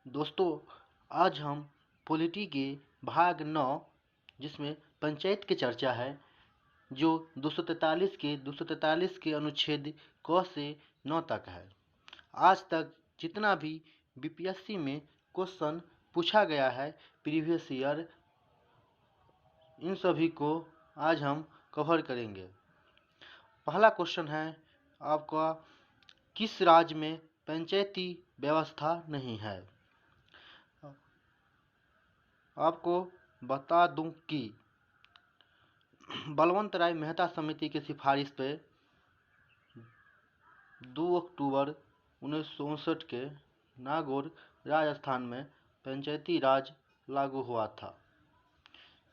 दोस्तों, आज हम पॉलिटी के भाग 9 जिसमें पंचायत की चर्चा है, जो 243 के अनुच्छेद क से 9 तक है। आज तक जितना भी बीपीएससी में क्वेश्चन पूछा गया है प्रीवियस ईयर, इन सभी को आज हम कवर करेंगे। पहला क्वेश्चन है आपका, किस राज्य में पंचायती व्यवस्था नहीं है? आपको बता दूं कि बलवंत राय मेहता समिति की सिफारिश पे 2 अक्टूबर 1959 के नागौर राजस्थान में पंचायती राज लागू हुआ था,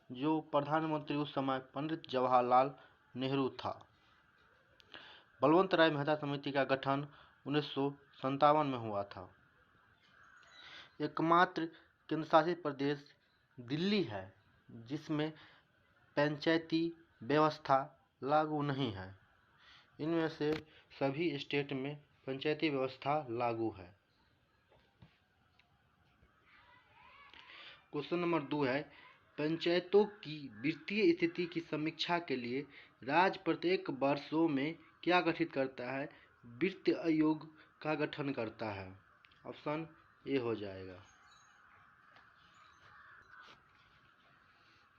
जो प्रधानमंत्री उस समय पंडित जवाहरलाल नेहरू था। बलवंत राय मेहता समिति का गठन 1957 में हुआ था। एकमात्र केंद्र शासित प्रदेश दिल्ली है जिसमें पंचायती व्यवस्था लागू नहीं है। इनमें से सभी स्टेट में पंचायती व्यवस्था लागू है। क्वेश्चन नंबर 2 है, पंचायतों की वित्तीय स्थिति की समीक्षा के लिए राज्य प्रत्येक वर्षों में क्या गठित करता है? वित्त आयोग का गठन करता है। ऑप्शन ए हो जाएगा।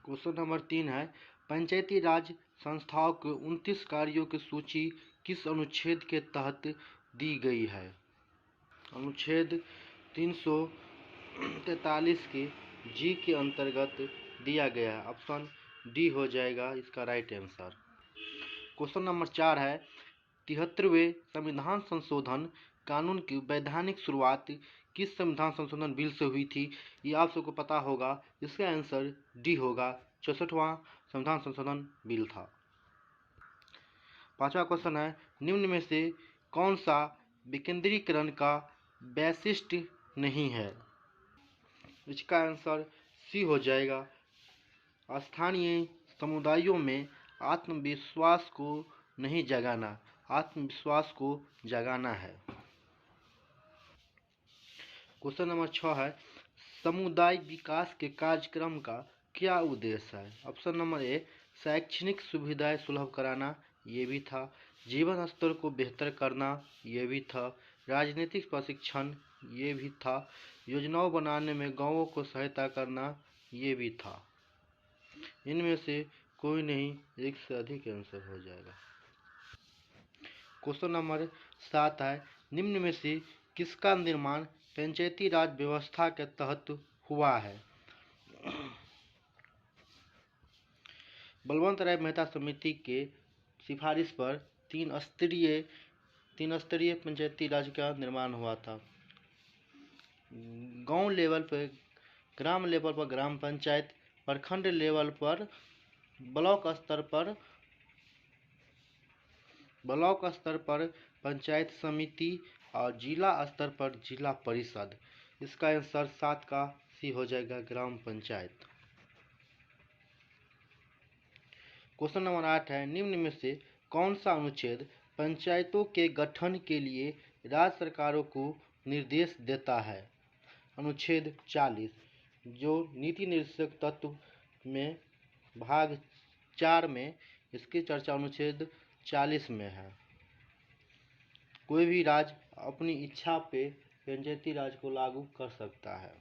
क्वेश्चन नंबर 3 है, पंचायती राज संस्थाओं के 29 कार्यों की सूची किस अनुच्छेद के तहत दी गई है? अनुच्छेद 343 के जी के अंतर्गत दिया गया है। ऑप्शन डी हो जाएगा इसका राइट आंसर। क्वेश्चन नंबर 4 है, 73वें संविधान संशोधन कानून की वैधानिक शुरुआत किस संविधान संशोधन बिल से हुई थी? ये आप सबको पता होगा। इसका आंसर डी होगा, 64वां संविधान संशोधन बिल था। 5वां क्वेश्चन है, निम्न में से कौन सा विकेंद्रीकरण का वैशिष्ट नहीं है? इसका आंसर सी हो जाएगा, स्थानीय समुदायों में आत्मविश्वास को नहीं जगाना। आत्मविश्वास को जगाना है। क्वेश्चन नंबर 6 है, समुदाय विकास के कार्यक्रम का क्या उद्देश्य है? ऑप्शन नंबर ए, शैक्षणिक सुविधाएं सुलभ कराना, ये भी था। जीवन स्तर को बेहतर करना, ये भी था। राजनीतिक प्रशिक्षण, ये भी था। योजनाओं बनाने में गांवों को सहायता करना, ये भी था। इनमें से कोई नहीं, एक से अधिक आंसर हो जाएगा। क्वेश्चन नंबर 7 है, निम्न में से किसका निर्माण पंचायती राज व्यवस्था के तहत हुआ है? बलवंत राय मेहता समिति के सिफारिश पर तीन स्तरीय पंचायती राज का निर्माण हुआ था। गांव लेवल पर, ग्राम लेवल पर ग्राम पंचायत, प्रखंड लेवल पर, ब्लॉक स्तर पर पंचायत समिति और जिला स्तर पर जिला परिषद। इसका आंसर 7 का सी हो जाएगा, ग्राम पंचायत। क्वेश्चन नंबर 8 है, निम्न में से कौन सा अनुच्छेद पंचायतों के गठन के लिए राज्य सरकारों को निर्देश देता है? अनुच्छेद 40, जो नीति निर्देशक तत्व में भाग 4 में इसकी चर्चा अनुच्छेद 40 में है। कोई भी राज्य अपनी इच्छा पे पंचायती राज को लागू कर सकता है।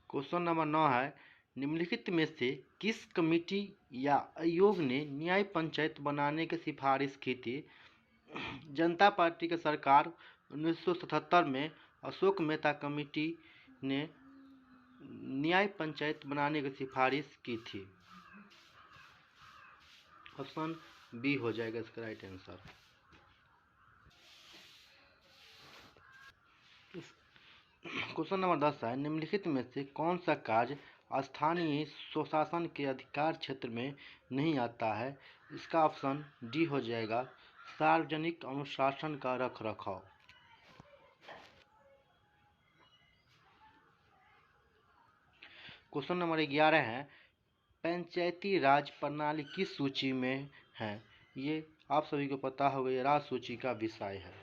क्वेश्चन नंबर 9 है, निम्नलिखित में से किस कमेटी या आयोग ने न्याय पंचायत बनाने की सिफारिश की थी? जनता पार्टी की सरकार 1977 में अशोक मेहता कमेटी ने न्याय पंचायत बनाने की सिफारिश की थी। ऑप्शन बी हो जाएगा इसका राइट आंसर। क्वेश्चन नंबर 10 है, निम्नलिखित में से कौन सा कार्य स्थानीय स्वशासन के अधिकार क्षेत्र में नहीं आता है? इसका ऑप्शन डी हो जाएगा, सार्वजनिक अनुशासन का रखरखाव। क्वेश्चन नंबर 11 है, पंचायती राज प्रणाली किस सूची में है? ये आप सभी को पता होगा ये राज्य सूची का विषय है।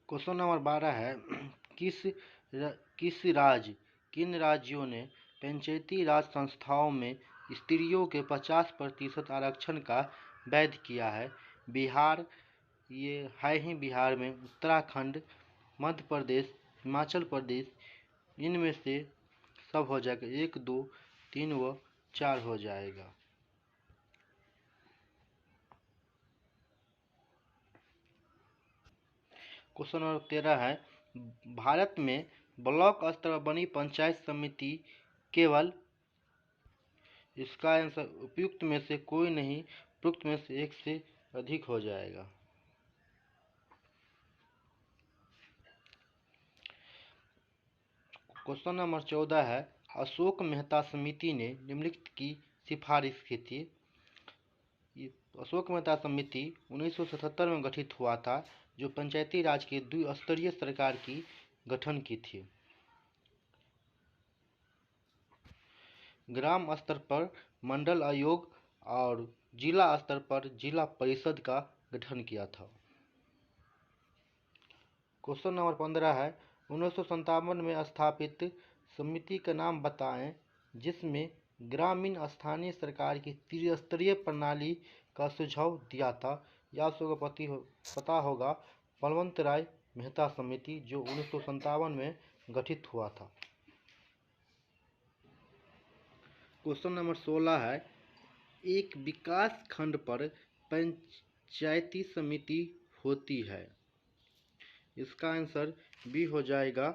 क्वेश्चन नंबर 12 है किन राज्यों ने पंचायती राज संस्थाओं में स्त्रियों के 50% आरक्षण का वैध किया है? बिहार, ये है ही बिहार में, उत्तराखंड, मध्य प्रदेश, हिमाचल प्रदेश, इनमें से सब हो जाएगा, 1, 2, 3 व 4 हो जाएगा। क्वेश्चन नंबर 13 है भारत में ब्लॉक स्तर पर बनी पंचायत समिति केवल, इसका आंसर उपयुक्त में से कोई नहीं, उपयुक्त में से एक से अधिक हो जाएगा। क्वेश्चन नंबर 14 है अशोक मेहता समिति ने निम्नलिखित की सिफारिश की थी। अशोक मेहता समिति 1977 में गठित हुआ था, जो पंचायती राज के द्विस्तरीय सरकार की गठन की थी। ग्राम स्तर पर मंडल आयोग और जिला स्तर पर जिला परिषद का गठन किया था। क्वेश्चन नंबर 15 है 1957 में स्थापित समिति का नाम बताएं जिसमें ग्रामीण स्थानीय सरकार की त्रिस्तरीय प्रणाली का सुझाव दिया था। या पता होगा बलवंत राय मेहता समिति, जो 1957 में गठित हुआ था। क्वेश्चन नंबर 16 है एक विकास खंड पर पंचायती समिति होती है। इसका आंसर बी हो जाएगा,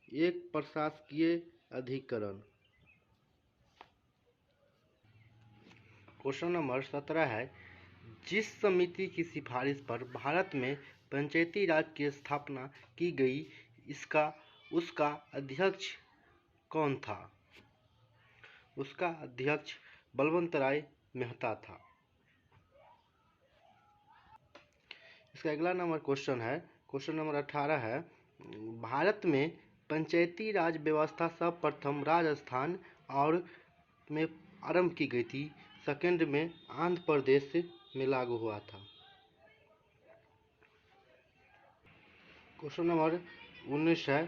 एक प्रशासकीय अधिकरण। क्वेश्चन नंबर 17 है जिस समिति की सिफारिश पर भारत में पंचायती राज की स्थापना की गई, उसका अध्यक्ष कौन था? उसका अध्यक्ष बलवंत राय मेहता था। इसका अगला नंबर क्वेश्चन है, क्वेश्चन नंबर 18 है भारत में पंचायती राज व्यवस्था सर्वप्रथम राजस्थान और में आरंभ की गई थी, सेकंड में आंध्र प्रदेश में लागू हुआ था। क्वेश्चन नंबर 19 है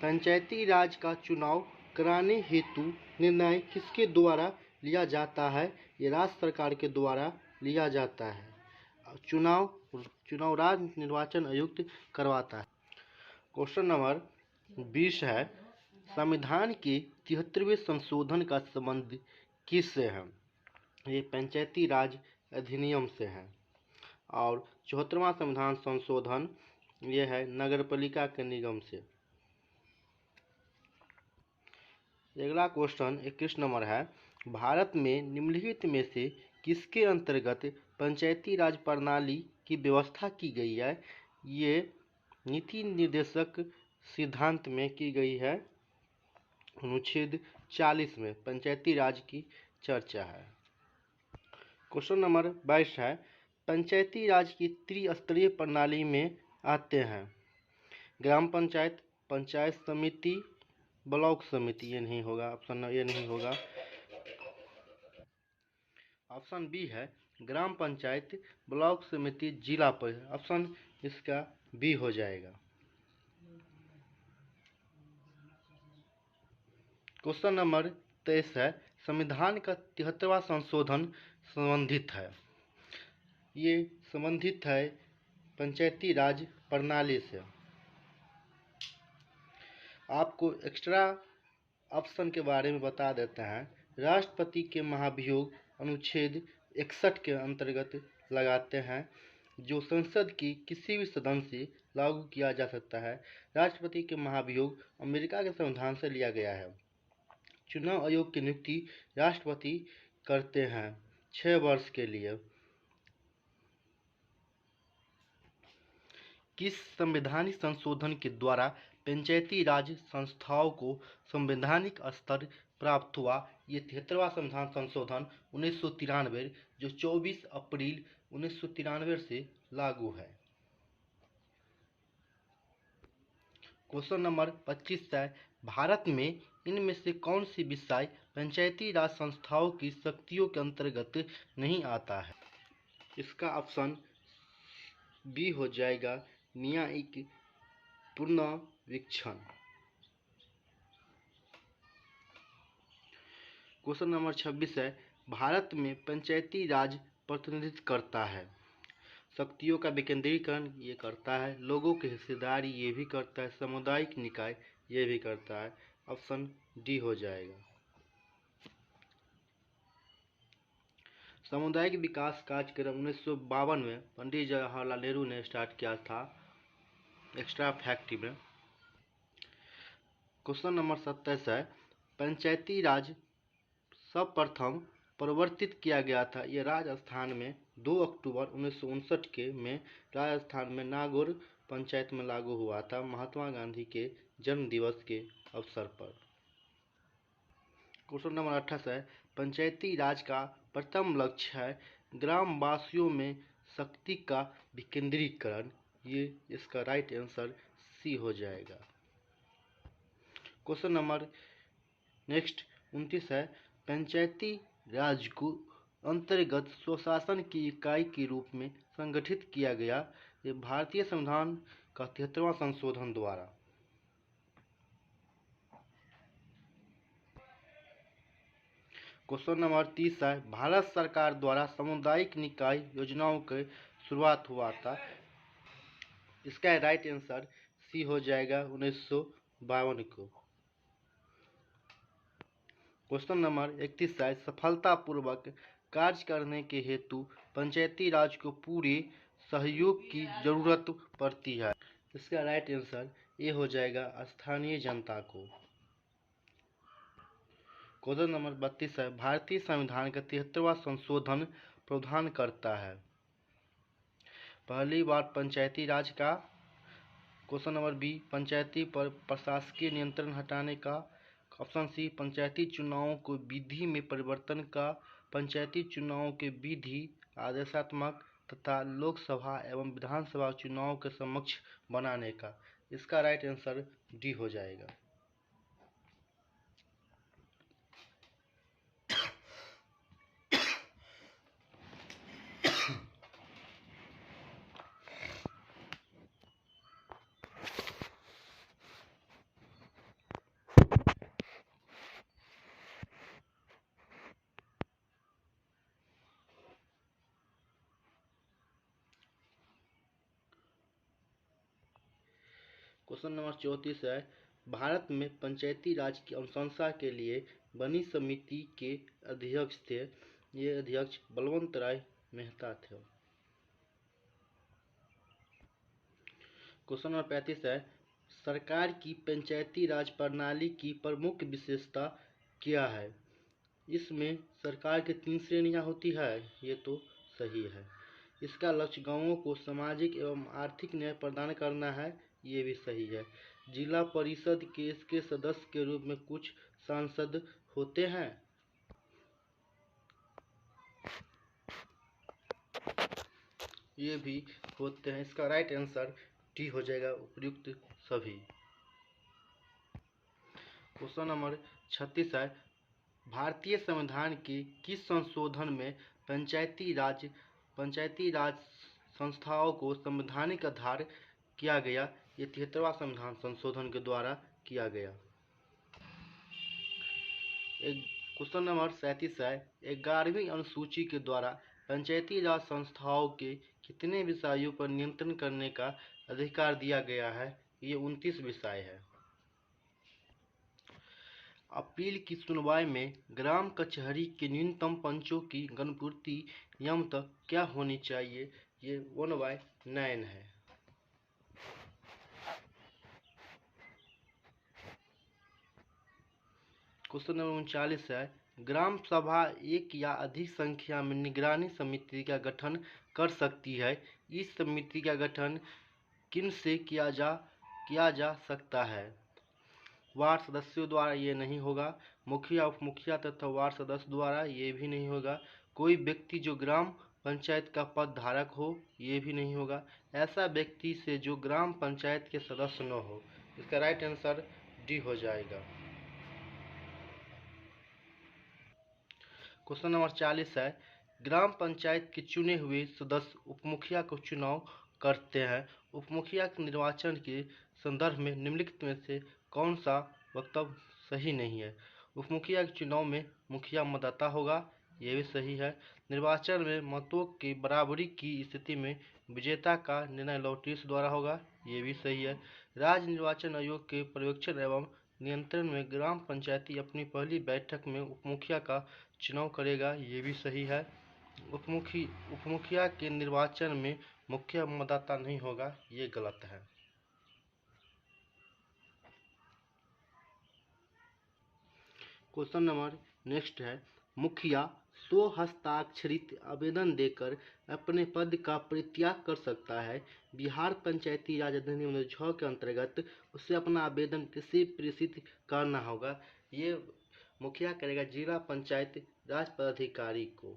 पंचायती राज का चुनाव कराने हेतु निर्णय किसके द्वारा लिया जाता है? ये राज्य सरकार के द्वारा लिया जाता है। चुनाव राज्य निर्वाचन आयुक्त करवाता है। क्वेश्चन नंबर 20 है संविधान के 73वें संशोधन का संबंध किससे है? ये पंचायती राज अधिनियम से है। और 74वां संविधान संशोधन ये है नगरपालिका के निगम से। अगला क्वेश्चन 21 नंबर है भारत में निम्नलिखित में से किसके अंतर्गत पंचायती राज प्रणाली की व्यवस्था की गई है? ये नीति निर्देशक सिद्धांत में की गई है। अनुच्छेद 40 में पंचायती राज की चर्चा है। क्वेश्चन नंबर 22 है पंचायती राज की त्रिस्तरीय प्रणाली में आते हैं ग्राम पंचायत, पंचायत समिति, ब्लॉक समिति। ये नहीं होगा, ऑप्शन ये नहीं होगा। ऑप्शन बी है ग्राम पंचायत, ब्लॉक समिति, जिला परिषद। ऑप्शन इसका बी हो जाएगा। क्वेश्चन नंबर 23 है संविधान का 73वां संशोधन संबंधित है। ये संबंधित है पंचायती राज प्रणाली से। आपको एक्स्ट्रा ऑप्शन के बारे में बता देते हैं। राष्ट्रपति के महाभियोग अनुच्छेद 61 के अंतर्गत लगाते हैं, जो संसद की किसी भी सदन से लागू किया जा सकता है। राष्ट्रपति के महाभियोग अमेरिका के संविधान से लिया गया है। चुनाव आयोग की नियुक्ति राष्ट्रपति करते हैं 6 वर्ष के लिए। किस संवैधानिक संशोधन के द्वारा पंचायती राज संस्थाओं को संवैधानिक स्तर प्राप्त हुआ? ये 73वां संविधान संशोधन 1993, जो 24 अप्रैल 1993 से लागू है। क्वेश्चन नंबर 25 है, भारत में इनमें से कौन सी विषय पंचायती राज संस्थाओं की शक्तियों के अंतर्गत नहीं आता है? इसका ऑप्शन बी हो जाएगा न्यायिक पुनर्वीक्षण। क्वेश्चन नंबर 26 है, भारत में पंचायती राज प्रतिनिधित्व करता है। शक्तियों का विकेंद्रीकरण ये करता है, लोगों की हिस्सेदारी ये भी करता है, सामुदायिक निकाय ये भी करता है। ऑप्शन डी हो जाएगा। सामुदायिक विकास कार्यक्रम 1952 में पंडित जवाहरलाल नेहरू ने स्टार्ट किया था एक्स्ट्रा फैक्ट्री में। क्वेश्चन नंबर 27 है, पंचायती राज सर्वप्रथम प्रवर्तित किया गया था। यह राजस्थान में 2 अक्टूबर 1959 के में राजस्थान में नागौर पंचायत में लागू हुआ था, महात्मा गांधी के जन्म दिवस के अवसर पर। क्वेश्चन नंबर 28 है, पंचायती राज का प्रथम लक्ष्य है ग्रामवासियों में शक्ति का विकेंद्रीकरण। ये इसका राइट आंसर सी हो जाएगा। क्वेश्चन नंबर नेक्स्ट 29 है, पंचायती राज को अंतर्गत स्वशासन की इकाई के रूप में संगठित किया गया। ये भारतीय संविधान का 73वां संशोधन द्वारा। क्वेश्चन नंबर 30 है, भारत सरकार द्वारा सामुदायिक निकाय योजनाओं की शुरुआत हुआ था। इसका राइट आंसर सी हो जाएगा 1952 को। क्वेश्चन नंबर 31 है, सफलतापूर्वक कार्य करने के हेतु पंचायती राज को पूरे सहयोग की जरूरत पड़ती है। इसका राइट आंसर ये हो जाएगा स्थानीय जनता को। क्वेश्चन नंबर 32 है, भारतीय संविधान का 73वां संशोधन प्रावधान करता है पहली बार पंचायती राज का। क्वेश्चन नंबर बी, पंचायती पर प्रशासकीय नियंत्रण हटाने का। ऑप्शन सी, पंचायती चुनावों को विधि में परिवर्तन का। पंचायती चुनावों के विधि आदेशात्मक तथा लोकसभा एवं विधानसभा चुनावों के समक्ष बनाने का। इसका राइट आंसर डी हो जाएगा। क्वेश्चन नंबर 34 है, भारत में पंचायती राज की अनुशंसा के लिए बनी समिति के अध्यक्ष थे। ये अध्यक्ष बलवंत राय मेहता थे। क्वेश्चन नंबर 35 है, सरकार की पंचायती राज प्रणाली की प्रमुख विशेषता क्या है? इसमें सरकार की 3 श्रेणियां होती है। ये तो सही है। इसका लक्ष्य गांवों को सामाजिक एवं आर्थिक न्याय प्रदान करना है। ये भी सही है। जिला परिषद के इसके सदस्य के रूप में कुछ सांसद होते हैं। ये भी होते हैं। इसका राइट आंसर डी हो जाएगा, उपयुक्त सभी। क्वेश्चन नंबर 36 है, भारतीय संविधान के किस संशोधन में पंचायती राज संस्थाओं को संवैधानिक आधार किया गया? ये 73वां संविधान संशोधन के द्वारा किया गया। क्वेश्चन नंबर 37 है, 11वीं अनुसूची के द्वारा पंचायती राज संस्थाओं के कितने विषयों पर नियंत्रण करने का अधिकार दिया गया है? ये 29 विषय है। अपील की सुनवाई में ग्राम कचहरी के न्यूनतम पंचों की गणपूर्ति यमतः क्या होनी चाहिए? ये 1/9 है। क्वेश्चन नंबर 39 है, ग्राम सभा एक या अधिक संख्या में निगरानी समिति का गठन कर सकती है। इस समिति का गठन किन से किया जा सकता है? वार्ड सदस्यों द्वारा ये नहीं होगा। मुखिया, उप मुखिया तथा वार्ड सदस्य द्वारा ये भी नहीं होगा। कोई व्यक्ति जो ग्राम पंचायत का पद धारक हो, ये भी नहीं होगा। ऐसा व्यक्ति से जो ग्राम पंचायत के सदस्य न हो, इसका राइट आंसर डी हो जाएगा। क्वेश्चन नंबर 40 है, ग्राम पंचायत के चुने हुए सदस्य उपमुखिया को चुनाव करते हैं। उपमुखिया के निर्वाचन के संदर्भ में निम्नलिखित में से कौन सा वक्तव्य सही नहीं है? उपमुखिया के चुनाव में मुखिया मतदाता होगा, यह भी सही है। निर्वाचन में मतों की बराबरी की स्थिति में विजेता का निर्णय लॉटरी द्वारा होगा, ये भी सही है। राज्य निर्वाचन आयोग के पर्यवेक्षण एवं नियंत्रण में ग्राम पंचायती अपनी पहली बैठक में उपमुखिया का चुनाव करेगा, ये भी सही है। उपमुखिया के निर्वाचन में मुखिया मतदाता नहीं होगा, ये गलत है। क्वेश्चन नंबर नेक्स्ट है, मुखिया स्वहस्ताक्षरित आवेदन देकर अपने पद का परित्याग कर सकता है। बिहार पंचायती राज अधिनियम 2006 के अंतर्गत उसे अपना आवेदन किसे प्रेषित करना होगा? ये मुखिया करेगा जिला पंचायत राज पदाधिकारी को।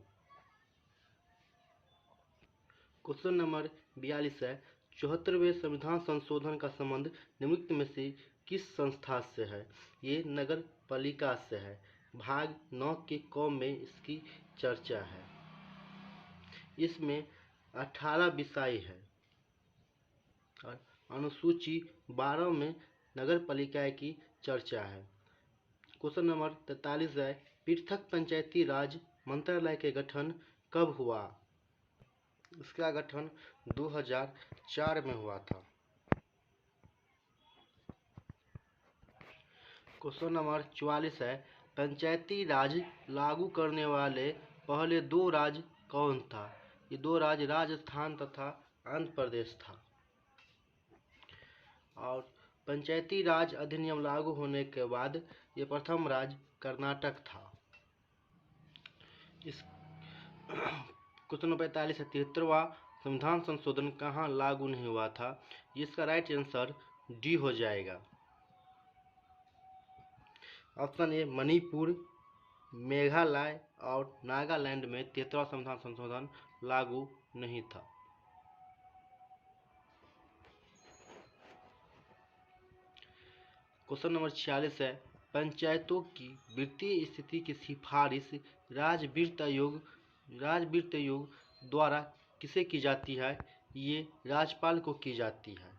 क्वेश्चन नंबर 42 है, 74वें संविधान संशोधन का संबंध निम्नलिखित में से किस संस्था से है? ये नगर पालिका से है। भाग 9 के क में इसकी चर्चा है। इसमें 18 विषय है और अनुसूची 12 में नगर पालिका की चर्चा है। क्वेश्चन नंबर 43 है, पृथक पंचायती राज मंत्रालय के गठन कब हुआ? इसका गठन 2004 में हुआ था। क्वेश्चन नंबर 44 है, पंचायती राज लागू करने वाले पहले दो राज्य कौन था? ये दो राज्य राजस्थान तथा आंध्र प्रदेश था। और पंचायती राज अधिनियम लागू होने के बाद ये प्रथम राज्य कर्नाटक था। इस क्वेश्चन नंबर 45 है, 73वां संविधान संशोधन कहाँ लागू नहीं हुआ था? इसका राइट आंसर डी हो जाएगा। ऑप्शन ए मणिपुर, मेघालय और नागालैंड में 73वां संविधान संशोधन लागू नहीं था। क्वेश्चन नंबर 46 है, पंचायतों की वित्तीय स्थिति की सिफारिश राज्य वित्त आयोग द्वारा किसे की जाती है? ये राज्यपाल को की जाती है।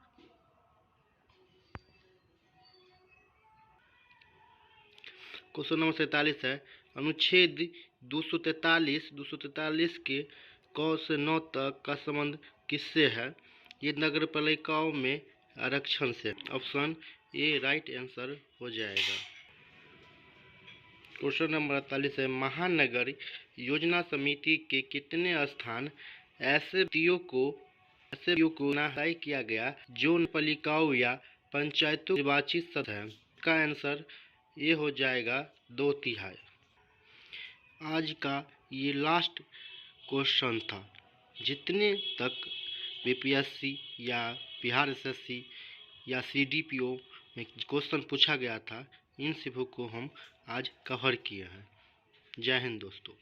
क्वेश्चन नंबर 47 है, अनुच्छेद 243 के क से 9 तक का संबंध किससे है? ये नगर पालिकाओं में आरक्षण से। ऑप्शन ए राइट आंसर हो जाएगा। क्वेश्चन नंबर 48 है, महानगर योजना समिति के कितने स्थान ऐसे व्यक्तियों को तय किया गया जो पालिकाओं या पंचायतों निर्वाचित सदस्य हैं? इसका आंसर ये हो जाएगा 2/3। आज का ये लास्ट क्वेश्चन था। जितने तक बीपीएससी या बिहार एसएससी या सीडीपीओ में क्वेश्चन पूछा गया था, इन सभी को हम आज कवर किए हैं। जय हिंद दोस्तों।